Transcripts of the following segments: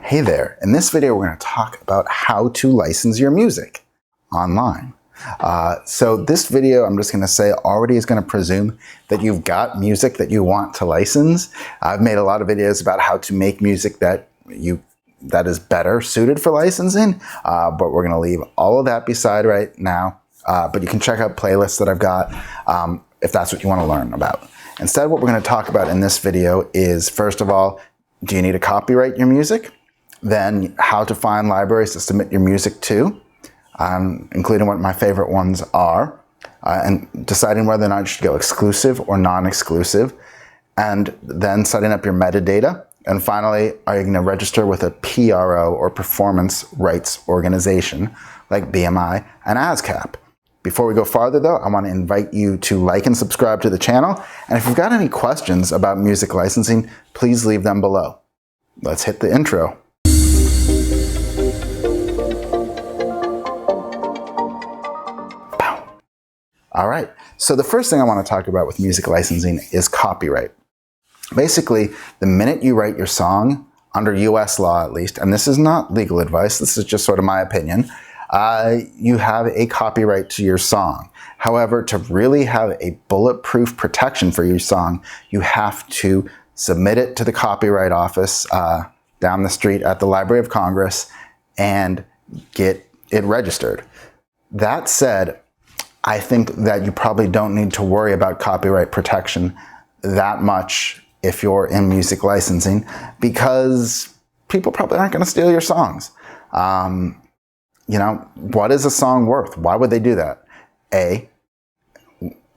Hey there, in this video we're going to talk about how to license your music online. So this video, I'm just going to say, already is going to presume that you've got music that you want to license. I've made a lot of videos about how to make music that is better suited for licensing, but we're going to leave all of that beside right now. But you can check out playlists that I've got if that's what you want to learn about. Instead, what we're going to talk about in this video is, first of all, do you need to copyright your music? Then how to find libraries to submit your music to, including what my favorite ones are, and deciding whether or not you should go exclusive or non-exclusive, and then setting up your metadata. And finally, are you going to register with a PRO or performance rights organization like BMI and ASCAP? Before we go farther though, I want to invite you to like and subscribe to the channel. And if you've got any questions about music licensing, please leave them below. Let's hit the intro. All right, so the first thing I want to talk about with music licensing is copyright. Basically, the minute you write your song, under US law at least, and this is not legal advice, this is just sort of my opinion, you have a copyright to your song. However, to really have a bulletproof protection for your song, you have to submit it to the Copyright Office down the street at the Library of Congress and get it registered. That said, I think that you probably don't need to worry about copyright protection that much if you're in music licensing, because people probably aren't going to steal your songs. You know, what is a song worth? Why would they do that? A.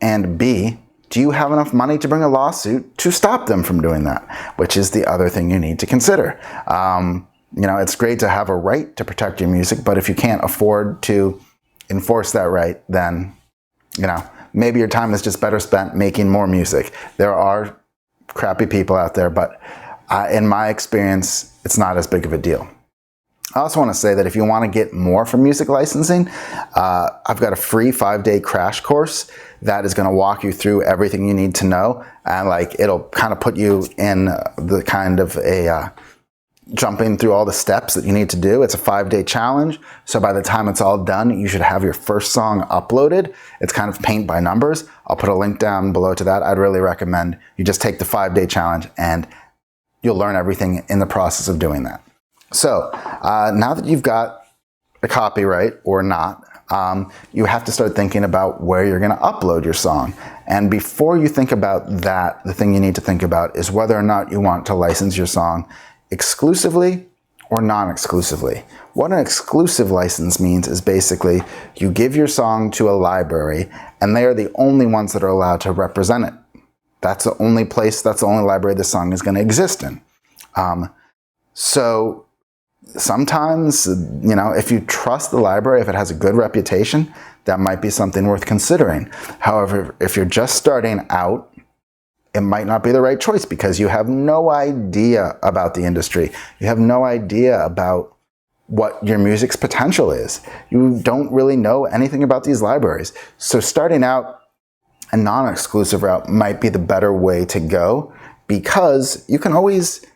And B, do you have enough money to bring a lawsuit to stop them from doing that? Which is the other thing you need to consider. You know, it's great to have a right to protect your music, but if you can't afford to enforce that right, then, you know, maybe your time is just better spent making more music. There are crappy people out there, but in my experience, it's not as big of a deal. I also want to say that if you want to get more from music licensing, I've got a free 5-day crash course that is going to walk you through everything you need to know, and like it'll kind of put you in the kind of a jumping through all the steps that you need to do. It's a 5-day challenge, so by the time it's all done, you should have your first song uploaded. It's kind of paint by numbers. I'll put a link down below to that. I'd really recommend you just take the 5-day challenge and you'll learn everything in the process of doing that. So now that you've got a copyright or not, you have to start thinking about where you're going to upload your song. And before you think about that, the thing you need to think about is whether or not you want to license your song exclusively or non-exclusively. What an exclusive license means is basically you give your song to a library and they are the only ones that are allowed to represent it. That's the only place, that's the only library the song is going to exist in. So sometimes, you know, if you trust the library, if it has a good reputation, that might be something worth considering. However, if you're just starting out, it might not be the right choice because you have no idea about the industry. You have no idea about what your music's potential is. You don't really know anything about these libraries. So starting out a non-exclusive route might be the better way to go, because you can always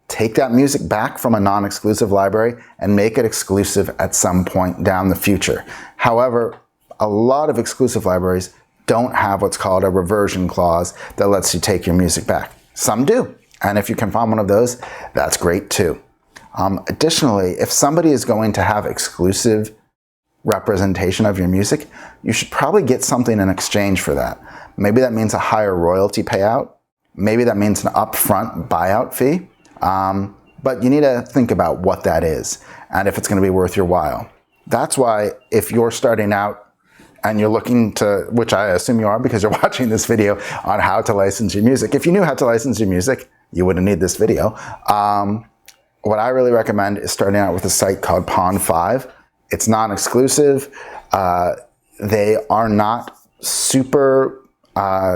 take that music back from a non-exclusive library and make it exclusive at some point down the future. However, a lot of exclusive libraries don't have what's called a reversion clause that lets you take your music back. Some do, and if you can find one of those, that's great too. Additionally, if somebody is going to have exclusive representation of your music, you should probably get something in exchange for that. Maybe that means a higher royalty payout. Maybe that means an upfront buyout fee. But you need to think about what that is and if it's going to be worth your while. That's why if you're starting out and you're looking to, which I assume you are because you're watching this video on how to license your music. If you knew how to license your music, you wouldn't need this video. What I really recommend is starting out with a site called Pond5. It's non-exclusive. They are not super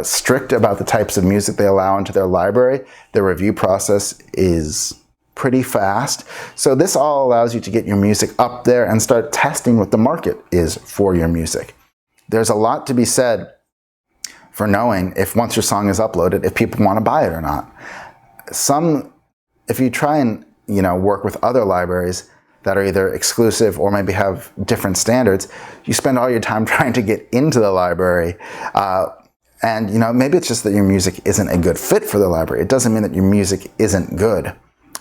strict about the types of music they allow into their library. The review process is pretty fast. So this all allows you to get your music up there and start testing what the market is for your music. There's a lot to be said for knowing if once your song is uploaded, if people want to buy it or not. If you try and work with other libraries that are either exclusive or maybe have different standards, you spend all your time trying to get into the library. And maybe it's just that your music isn't a good fit for the library. It doesn't mean that your music isn't good.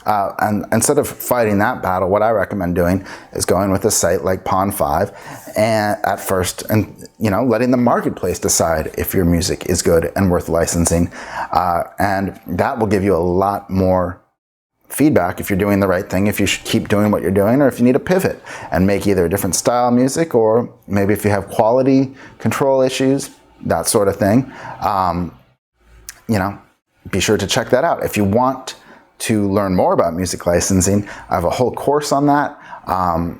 And instead of fighting that battle, what I recommend doing is going with a site like Pond5 and at first, and letting the marketplace decide if your music is good and worth licensing. And that will give you a lot more feedback if you're doing the right thing, if you should keep doing what you're doing, or if you need to pivot and make either a different style music, or maybe if you have quality control issues, that sort of thing. Be sure to check that out. If you want to learn more about music licensing, I have a whole course on that.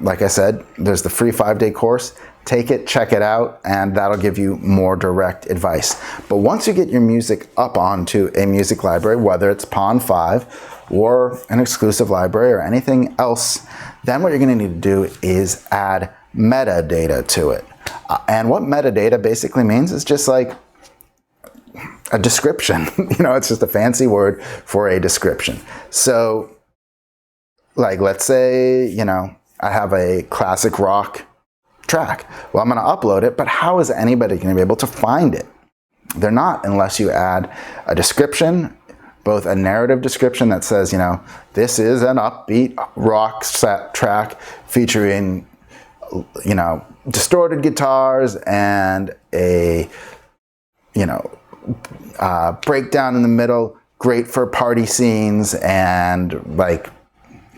Like I said, there's the free 5-day course. Take it, check it out, and that'll give you more direct advice. But once you get your music up onto a music library, whether it's Pond5 or an exclusive library or anything else, then what you're going to need to do is add metadata to it. And what metadata basically means is just like a description. It's just a fancy word for a description. So, like, let's say, I have a classic rock track. Well, I'm going to upload it, but how is anybody going to be able to find it? They're not, unless you add a description, both a narrative description that says, this is an upbeat rock track featuring, distorted guitars and a, breakdown in the middle, great for party scenes and like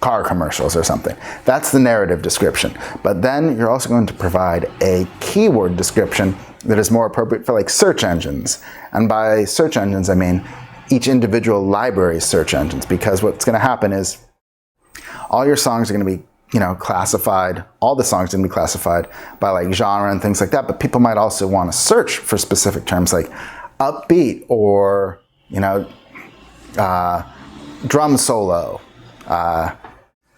car commercials or something. That's the narrative description. But then you're also going to provide a keyword description that is more appropriate for like search engines. And by search engines, I mean each individual library's search engines, because what's going to happen is all your songs are going to be classified, all the songs are going to be classified by like genre and things like that, but people might also want to search for specific terms like upbeat or, drum solo,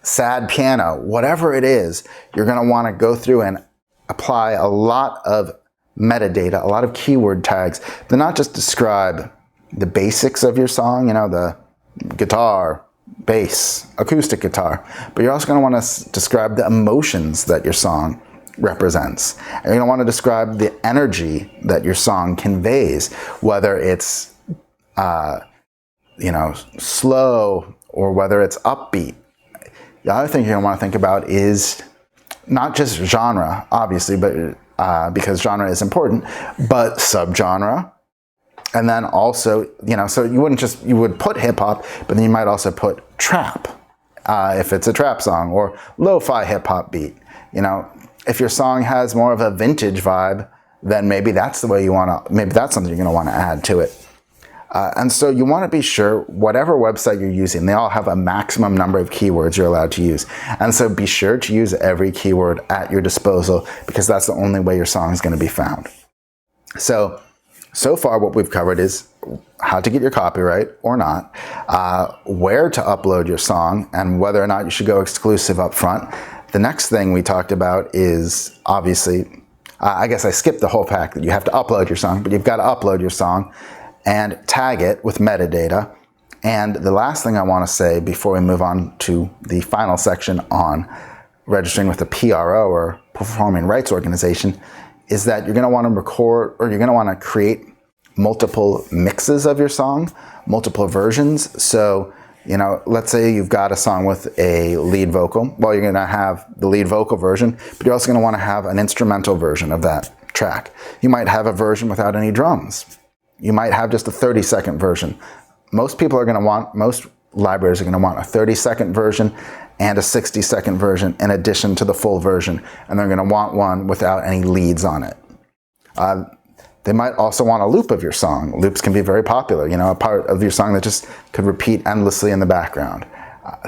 sad piano, whatever it is. You're going to want to go through and apply a lot of metadata, a lot of keyword tags that not just describe the basics of your song, the guitar, bass, acoustic guitar, but you're also going to want to describe the emotions that your song represents. And you're going to want to describe the energy that your song conveys, whether it's slow or whether it's upbeat. The other thing you're going to want to think about is not just genre, obviously, but because genre is important, but subgenre. And then also, so you would put hip hop, but then you might also put trap, if it's a trap song, or lo-fi hip hop beat. If your song has more of a vintage vibe, then maybe that's the way maybe that's something you're going to want to add to it. And so you want to be sure whatever website you're using, they all have a maximum number of keywords you're allowed to use. And so be sure to use every keyword at your disposal, because that's the only way your song is going to be found. So far what we've covered is how to get your copyright or not, where to upload your song, and whether or not you should go exclusive up front. The next thing we talked about is obviously, I guess I skipped the whole fact that you have to upload your song, but you've got to upload your song and tag it with metadata. And the last thing I want to say before we move on to the final section on registering with the PRO, or Performing Rights Organization, is that you're going to want to record, or you're going to want to create multiple mixes of your song, multiple versions. So, let's say you've got a song with a lead vocal. Well, you're going to have the lead vocal version, but you're also going to want to have an instrumental version of that track. You might have a version without any drums. You might have just a 30-second version. Most libraries are going to want a 30-second version and a 60-second version in addition to the full version, and they're going to want one without any leads on it. They might also want a loop of your song. Loops can be very popular, a part of your song that just could repeat endlessly in the background. I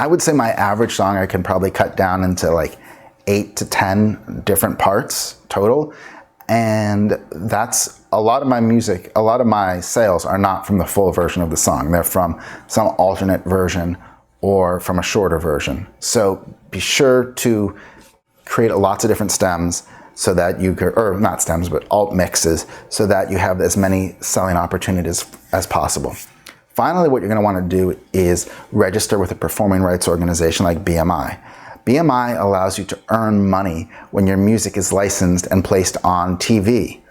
would say my average song I can probably cut down into like 8 to 10 different parts total. And that's a lot of my music, a lot of my sales are not from the full version of the song. They're from some alternate version or from a shorter version. So be sure to create lots of different stems so that you could, or not stems, but alt mixes, so that you have as many selling opportunities as possible. Finally, what you're going to want to do is register with a performing rights organization like BMI. BMI allows you to earn money when your music is licensed and placed on TV.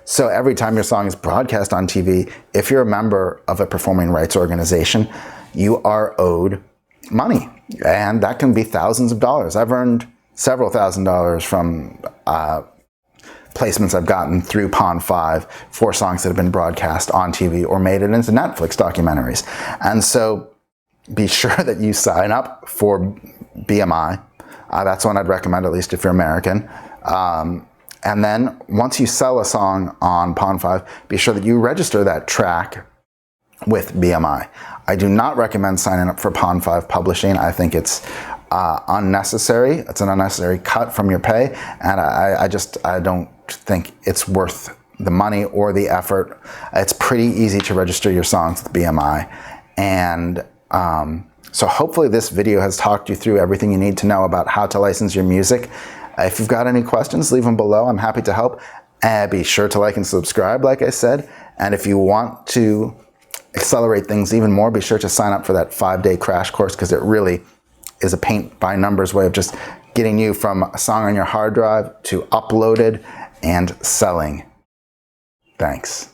So every time your song is broadcast on TV, if you're a member of a performing rights organization, you are owed money. And that can be thousands of dollars. I've earned several $1,000s from placements I've gotten through Pond 5 for songs that have been broadcast on TV or made it into Netflix documentaries. And so be sure that you sign up for BMI. That's one I'd recommend, at least if you're American. And then once you sell a song on Pond 5, be sure that you register that track with BMI. I do not recommend signing up for Pond 5 publishing. I think it's unnecessary. It's an unnecessary cut from your pay, and I don't think it's worth the money or the effort. It's pretty easy to register your songs with BMI, and so hopefully this video has talked you through everything you need to know about how to license your music. If you've got any questions, leave them below. I'm happy to help. Be sure to like and subscribe, like I said. And if you want to accelerate things even more, be sure to sign up for that 5-day crash course, because it really is a paint-by-numbers way of just getting you from a song on your hard drive to uploaded and selling. Thanks.